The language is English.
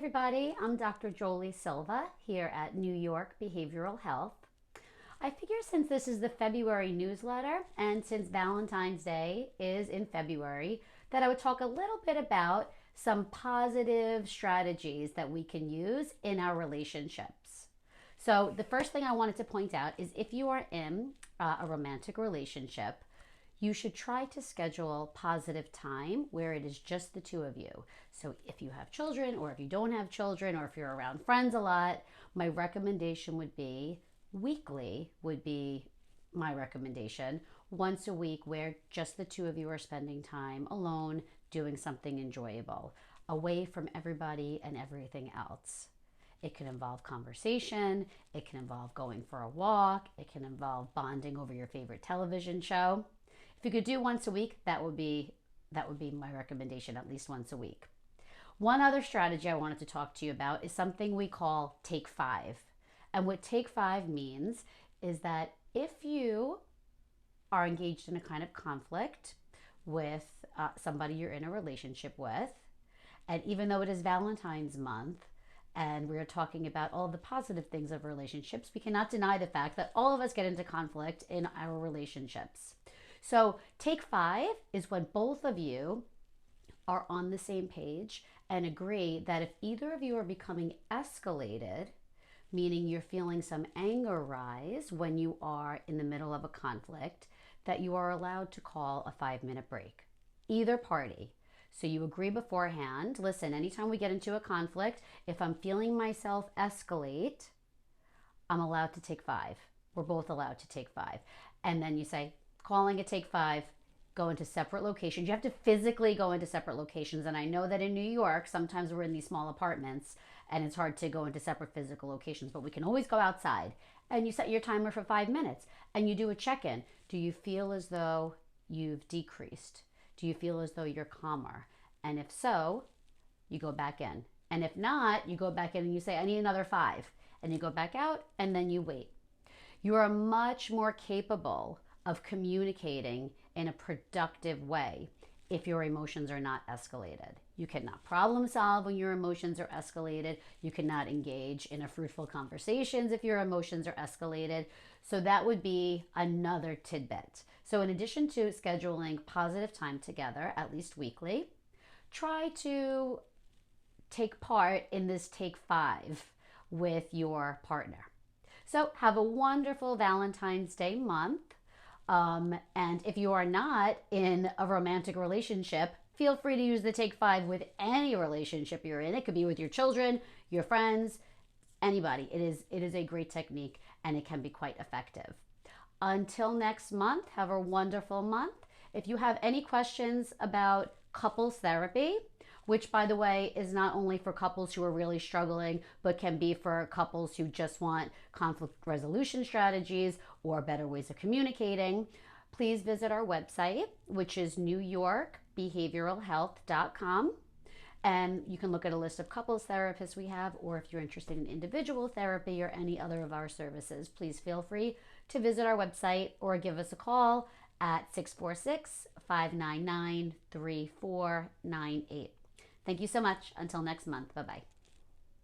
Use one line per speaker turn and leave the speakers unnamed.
everybody, I'm Dr. Jolie Silva here at New York Behavioral Health. I figure since this is the February newsletter and since Valentine's Day is in February, that I would talk a little bit about some positive strategies that we can use in our relationships. So the first thing I wanted to point out is if you are in a romantic relationship, you should try to schedule positive time where it is just the two of you. So if you have children, or if you don't have children, or if you're around friends a lot, my recommendation would be weekly, would be my recommendation, once a week where just the two of you are spending time alone doing something enjoyable, away from everybody and everything else. It can involve conversation, it can involve going for a walk, it can involve bonding over your favorite television show. If you could do once a week, that would be my recommendation, at least once a week. One other strategy I wanted to talk to you about is something we call Take 5. And what Take 5 means is that if you are engaged in a kind of conflict with somebody you're in a relationship with, and even though it is Valentine's month, and we're talking about all the positive things of relationships, we cannot deny the fact that all of us get into conflict in our relationships. So Take 5 is when both of you are on the same page and agree that if either of you are becoming escalated, meaning you're feeling some anger rise when you are in the middle of a conflict, that you are allowed to call a 5-minute break. Either party. So you agree beforehand, listen, anytime we get into a conflict, if I'm feeling myself escalate, I'm allowed to take 5. We're both allowed to take 5. And then you say, calling a Take 5, go into separate locations. You have to physically go into separate locations. And I know that in New York, sometimes we're in these small apartments and it's hard to go into separate physical locations, but we can always go outside. And you set your timer for 5 minutes and you do a check-in. Do you feel as though you've decreased? Do you feel as though you're calmer? And if so, you go back in. And if not, you go back in and you say, I need another 5. And you go back out and then you wait. You are much more capable of communicating in a productive way if your emotions are not escalated. You cannot problem solve when your emotions are escalated. You cannot engage in a fruitful conversations if your emotions are escalated. So that would be another tidbit. So in addition to scheduling positive time together, at least weekly, try to take part in this Take 5 with your partner. So have a wonderful Valentine's Day month. And if you are not in a romantic relationship, feel free to use the Take 5 with any relationship you're in. It could be with your children, your friends, anybody. It is a great technique and it can be quite effective. Until next month, have a wonderful month. If you have any questions about couples therapy, which by the way is not only for couples who are really struggling, but can be for couples who just want conflict resolution strategies or better ways of communicating, please visit our website, which is newyorkbehavioralhealth.com. And you can look at a list of couples therapists we have, or if you're interested in individual therapy or any other of our services, please feel free to visit our website or give us a call at 646-599-3498. Thank you so much. Until next month. Bye-bye.